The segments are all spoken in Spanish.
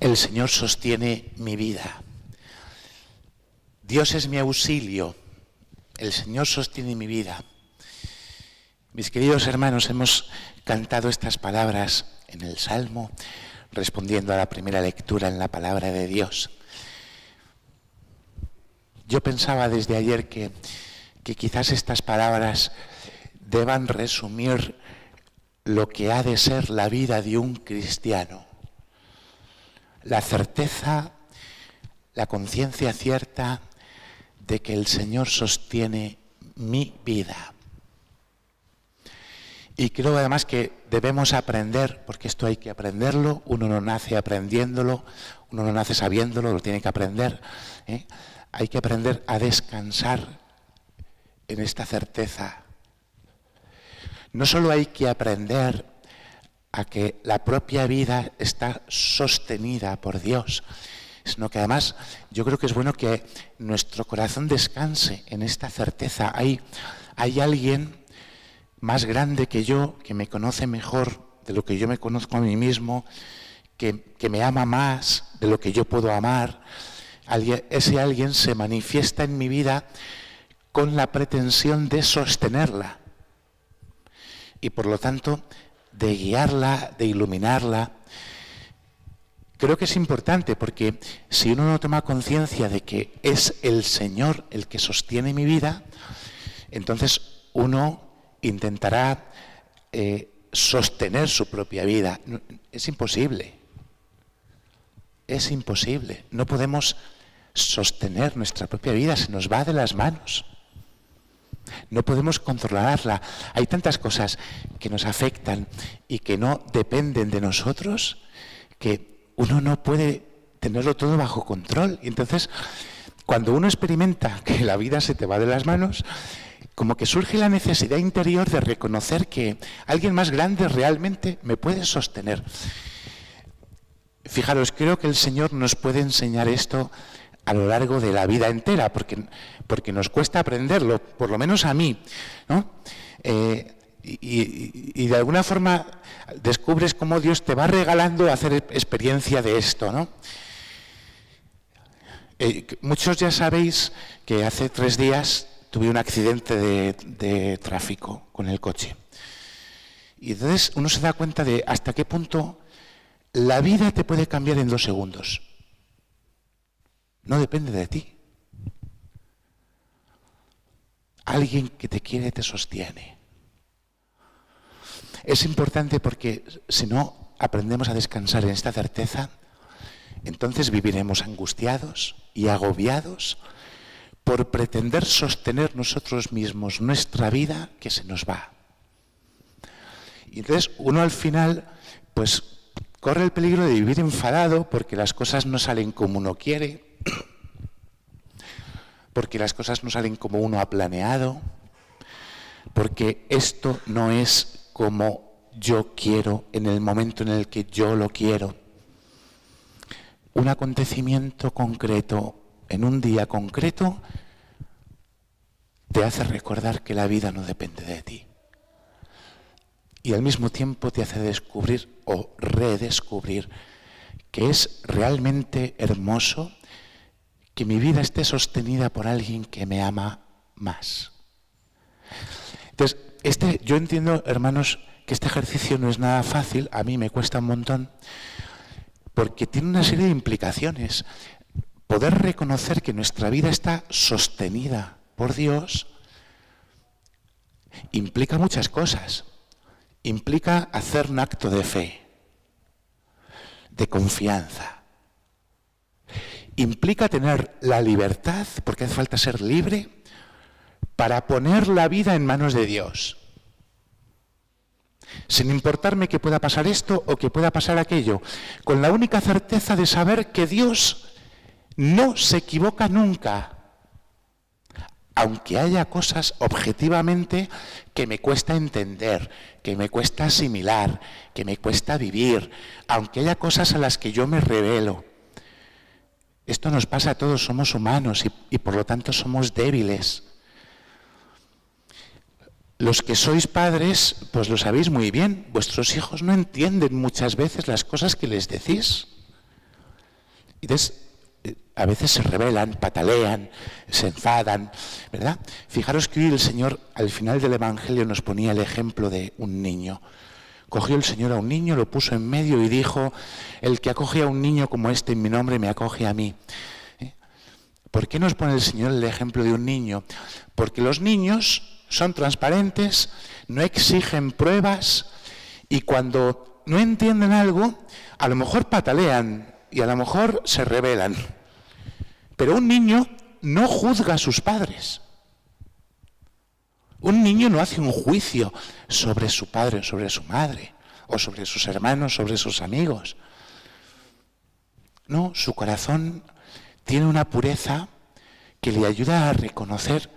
El Señor sostiene mi vida. Dios es mi auxilio. El Señor sostiene mi vida. Mis queridos hermanos, hemos cantado estas palabras en el Salmo, respondiendo a la primera lectura en la palabra de Dios. Yo pensaba desde ayer que quizás estas palabras deban resumir lo que ha de ser la vida de un cristiano. La certeza, la conciencia cierta de que el Señor sostiene mi vida. Y creo además que debemos aprender, porque esto hay que aprenderlo, uno no nace aprendiéndolo, uno no nace sabiéndolo, lo tiene que aprender. Hay que aprender a descansar en esta certeza. No solo hay que aprender a que la propia vida está sostenida por Dios, sino que además yo creo que es bueno que nuestro corazón descanse en esta certeza. Hay alguien más grande que yo, que me conoce mejor de lo que yo me conozco a mí mismo, que me ama más de lo que yo puedo amar. Ese alguien se manifiesta en mi vida con la pretensión de sostenerla y por lo tanto de guiarla, de iluminarla. Creo que es importante porque si uno no toma conciencia de que es el Señor el que sostiene mi vida, entonces uno intentará sostener su propia vida. Es imposible. Es imposible. No podemos sostener nuestra propia vida, se nos va de las manos. No podemos controlarla. Hay tantas cosas que nos afectan y que no dependen de nosotros que uno no puede tenerlo todo bajo control. Y entonces, cuando uno experimenta que la vida se te va de las manos, como que surge la necesidad interior de reconocer que alguien más grande realmente me puede sostener. Fijaros, creo que el Señor nos puede enseñar esto a lo largo de la vida entera, porque nos cuesta aprenderlo, por lo menos a mí, ¿no? Y de alguna forma descubres cómo Dios te va regalando hacer experiencia de esto, ¿no? Muchos ya sabéis que hace 3 días tuve un accidente de tráfico con el coche. Y entonces uno se da cuenta de hasta qué punto la vida te puede cambiar en 2 segundos. No depende de ti. Alguien que te quiere te sostiene. Es importante porque si no aprendemos a descansar en esta certeza, entonces viviremos angustiados y agobiados por pretender sostener nosotros mismos nuestra vida que se nos va. Y entonces uno al final pues corre el peligro de vivir enfadado porque las cosas no salen como uno quiere, porque las cosas no salen como uno ha planeado, porque esto no es como yo quiero en el momento en el que yo lo quiero. Un acontecimiento concreto en un día concreto te hace recordar que la vida no depende de ti. Y al mismo tiempo te hace descubrir o redescubrir que es realmente hermoso que mi vida esté sostenida por alguien que me ama más. Entonces, yo entiendo, hermanos, que este ejercicio no es nada fácil, a mí me cuesta un montón, porque tiene una serie de implicaciones. Poder reconocer que nuestra vida está sostenida por Dios implica muchas cosas. Implica hacer un acto de fe, de confianza. Implica tener la libertad, porque hace falta ser libre, para poner la vida en manos de Dios. Sin importarme que pueda pasar esto o que pueda pasar aquello, con la única certeza de saber que Dios no se equivoca nunca, aunque haya cosas objetivamente que me cuesta entender, que me cuesta asimilar, que me cuesta vivir, aunque haya cosas a las que yo me rebelo. Esto nos pasa a todos, somos humanos y por lo tanto somos débiles. Los que sois padres, pues lo sabéis muy bien, vuestros hijos no entienden muchas veces las cosas que les decís. Y entonces, a veces se rebelan, patalean, se enfadan, ¿verdad? Fijaros que hoy el Señor, al final del Evangelio, nos ponía el ejemplo de un niño. Cogió el Señor a un niño, lo puso en medio y dijo: el que acoge a un niño como este en mi nombre, me acoge a mí. ¿Por qué nos pone el Señor el ejemplo de un niño? Porque los niños son transparentes, no exigen pruebas y cuando no entienden algo, a lo mejor patalean y a lo mejor se rebelan. Pero un niño no juzga a sus padres. Un niño no hace un juicio sobre su padre o sobre su madre, o sobre sus hermanos, sobre sus amigos. No, su corazón tiene una pureza que le ayuda a reconocer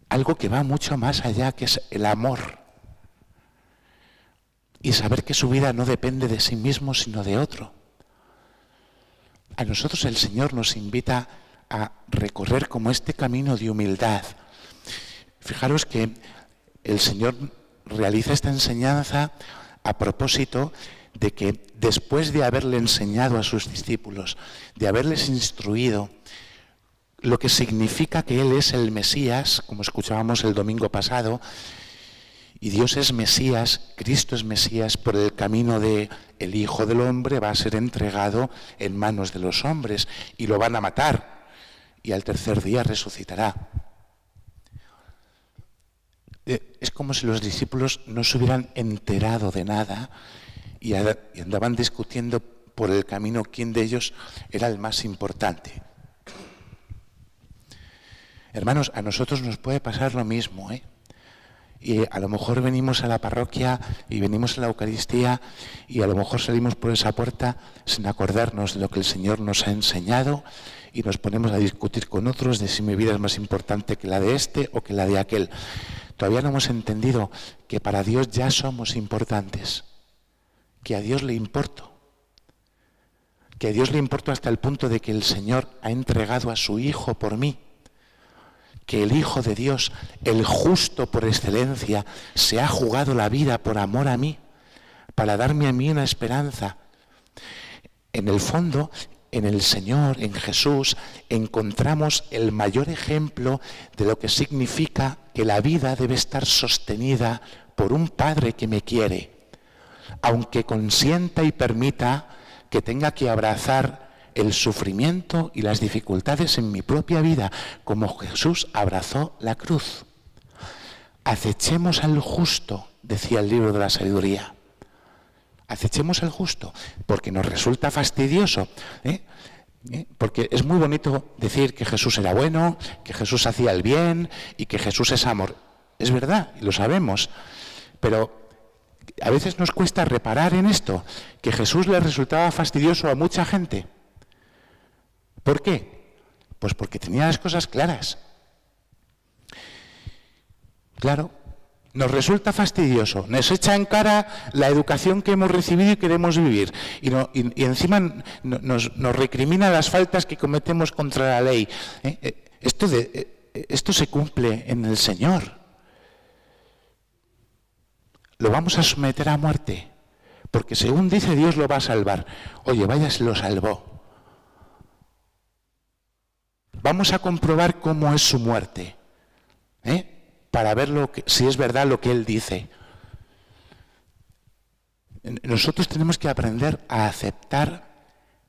algo que va mucho más allá, que es el amor. Y saber que su vida no depende de sí mismo, sino de otro. A nosotros el Señor nos invita a recorrer como este camino de humildad. Fijaros que el Señor realiza esta enseñanza a propósito de que después de haberle enseñado a sus discípulos, de haberles instruido lo que significa que Él es el Mesías, como escuchábamos el domingo pasado, y Dios es Mesías, Cristo es Mesías, por el camino de el Hijo del Hombre va a ser entregado en manos de los hombres y lo van a matar y al tercer día resucitará. Es como si los discípulos no se hubieran enterado de nada y andaban discutiendo por el camino quién de ellos era el más importante. Hermanos, a nosotros nos puede pasar lo mismo, Y a lo mejor venimos a la parroquia y venimos a la Eucaristía y a lo mejor salimos por esa puerta sin acordarnos de lo que el Señor nos ha enseñado y nos ponemos a discutir con otros de si mi vida es más importante que la de este o que la de aquel. Todavía no hemos entendido que para Dios ya somos importantes, que a Dios le importo, que a Dios le importo hasta el punto de que el Señor ha entregado a su Hijo por mí, que el Hijo de Dios, el justo por excelencia, se ha jugado la vida por amor a mí, para darme a mí una esperanza. En el fondo, en el Señor, en Jesús, encontramos el mayor ejemplo de lo que significa que la vida debe estar sostenida por un Padre que me quiere, aunque consienta y permita que tenga que abrazar el sufrimiento y las dificultades en mi propia vida, como Jesús abrazó la cruz. Acechemos al justo, decía el libro de la sabiduría. Acechemos al justo, porque nos resulta fastidioso, porque es muy bonito decir que Jesús era bueno, que Jesús hacía el bien y que Jesús es amor. Es verdad, y lo sabemos, pero a veces nos cuesta reparar en esto, que Jesús le resultaba fastidioso a mucha gente. ¿Por qué? Pues porque tenía las cosas claras. Claro, nos resulta fastidioso, nos echa en cara la educación que hemos recibido y queremos vivir. Y encima nos recrimina las faltas que cometemos contra la ley. Esto se cumple en el Señor. Lo vamos a someter a muerte, porque según dice Dios lo va a salvar. Oye, vaya, se lo salvó. Vamos a comprobar cómo es su muerte, para ver si es verdad lo que Él dice. Nosotros tenemos que aprender a aceptar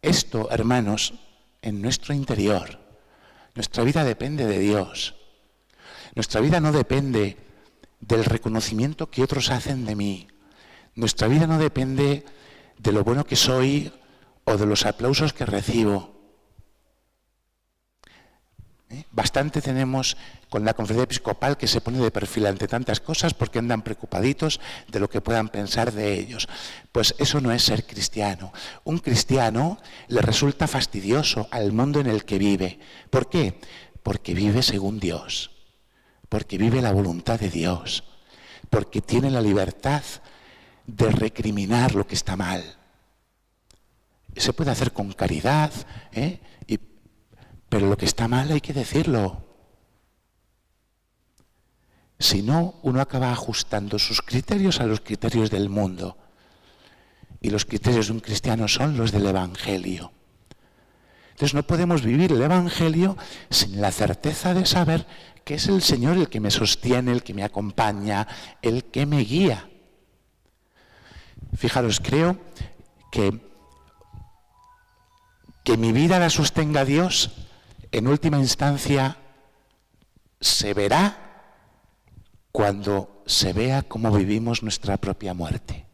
esto, hermanos, en nuestro interior. Nuestra vida depende de Dios. Nuestra vida no depende del reconocimiento que otros hacen de mí. Nuestra vida no depende de lo bueno que soy o de los aplausos que recibo. Bastante tenemos con la conferencia episcopal que se pone de perfil ante tantas cosas porque andan preocupaditos de lo que puedan pensar de ellos. Pues eso no es ser cristiano. Un cristiano le resulta fastidioso al mundo en el que vive. ¿Por qué? Porque vive según Dios, porque vive la voluntad de Dios, porque tiene la libertad de recriminar lo que está mal. Se puede hacer con caridad, pero lo que está mal hay que decirlo. Si no, uno acaba ajustando sus criterios a los criterios del mundo. Y los criterios de un cristiano son los del Evangelio. Entonces no podemos vivir el Evangelio sin la certeza de saber que es el Señor el que me sostiene, el que me acompaña, el que me guía. Fijaros, creo que mi vida la sostenga Dios, en última instancia, se verá cuando se vea cómo vivimos nuestra propia muerte.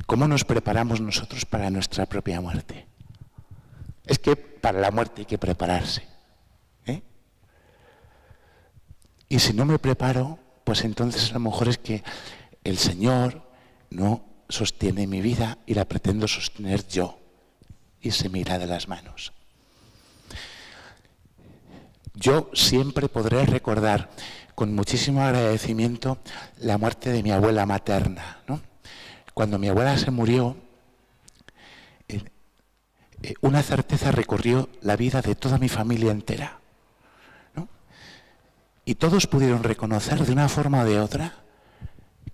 ¿Cómo nos preparamos nosotros para nuestra propia muerte? Es que para la muerte hay que prepararse. Y si no me preparo, pues entonces a lo mejor es que el Señor no sostiene mi vida y la pretendo sostener yo. Y se me irá de las manos. Yo siempre podré recordar con muchísimo agradecimiento la muerte de mi abuela materna, ¿no? Cuando mi abuela se murió, una certeza recorrió la vida de toda mi familia entera, ¿no? Y todos pudieron reconocer de una forma o de otra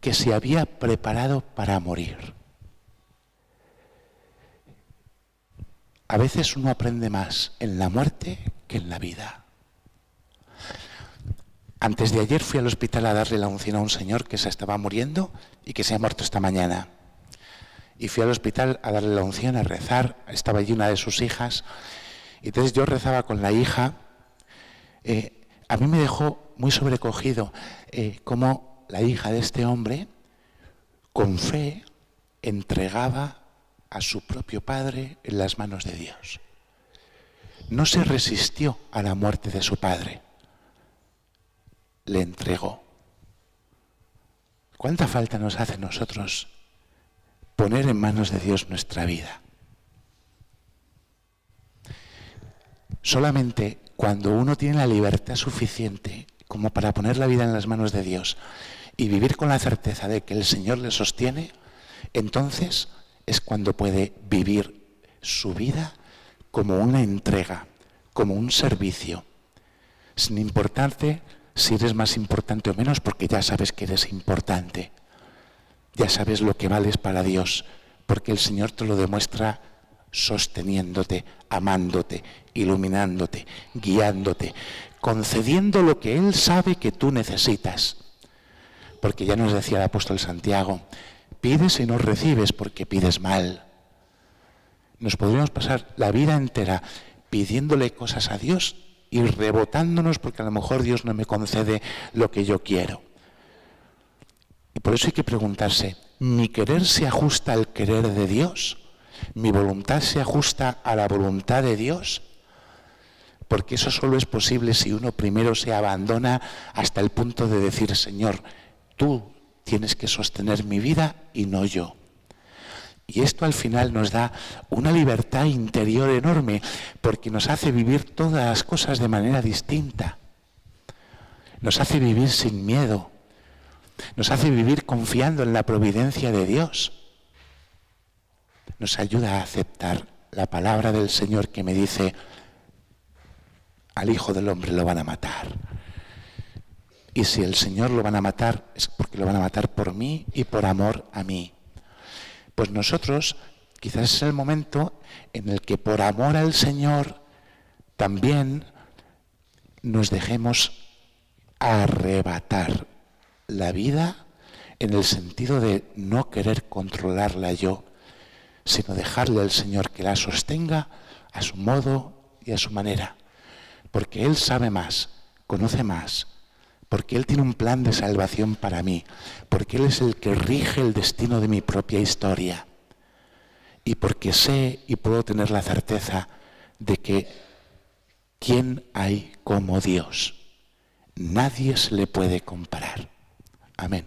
que se había preparado para morir. A veces uno aprende más en la muerte que en la vida. Antes de ayer fui al hospital a darle la unción a un señor que se estaba muriendo y que se ha muerto esta mañana. Y fui al hospital a darle la unción, a rezar. Estaba allí una de sus hijas. Y entonces yo rezaba con la hija. A mí me dejó muy sobrecogido cómo la hija de este hombre, con fe, entregaba a su propio padre en las manos de Dios. No se resistió a la muerte de su padre. Le entregó. ¿Cuánta falta nos hace a nosotros poner en manos de Dios nuestra vida? Solamente cuando uno tiene la libertad suficiente como para poner la vida en las manos de Dios y vivir con la certeza de que el Señor le sostiene, entonces es cuando puede vivir su vida como una entrega, como un servicio, sin importarte si eres más importante o menos, porque ya sabes que eres importante. Ya sabes lo que vales para Dios, porque el Señor te lo demuestra sosteniéndote, amándote, iluminándote, guiándote, concediendo lo que Él sabe que tú necesitas. Porque ya nos decía el apóstol Santiago, pides y no recibes porque pides mal. Nos podríamos pasar la vida entera pidiéndole cosas a Dios y rebotándonos porque a lo mejor Dios no me concede lo que yo quiero. Y por eso hay que preguntarse, ¿mi querer se ajusta al querer de Dios? ¿Mi voluntad se ajusta a la voluntad de Dios? Porque eso solo es posible si uno primero se abandona hasta el punto de decir, Señor, tú tienes que sostener mi vida y no yo. Y esto al final nos da una libertad interior enorme, porque nos hace vivir todas las cosas de manera distinta. Nos hace vivir sin miedo. Nos hace vivir confiando en la providencia de Dios. Nos ayuda a aceptar la palabra del Señor que me dice, al Hijo del Hombre lo van a matar. Y si el Señor lo van a matar, es porque lo van a matar por mí y por amor a mí. Pues nosotros, quizás es el momento en el que por amor al Señor también nos dejemos arrebatar la vida en el sentido de no querer controlarla yo, sino dejarle al Señor que la sostenga a su modo y a su manera. Porque Él sabe más, conoce más, porque Él tiene un plan de salvación para mí, porque Él es el que rige el destino de mi propia historia, y porque sé y puedo tener la certeza de que ¿quién hay como Dios? Nadie se le puede comparar. Amén.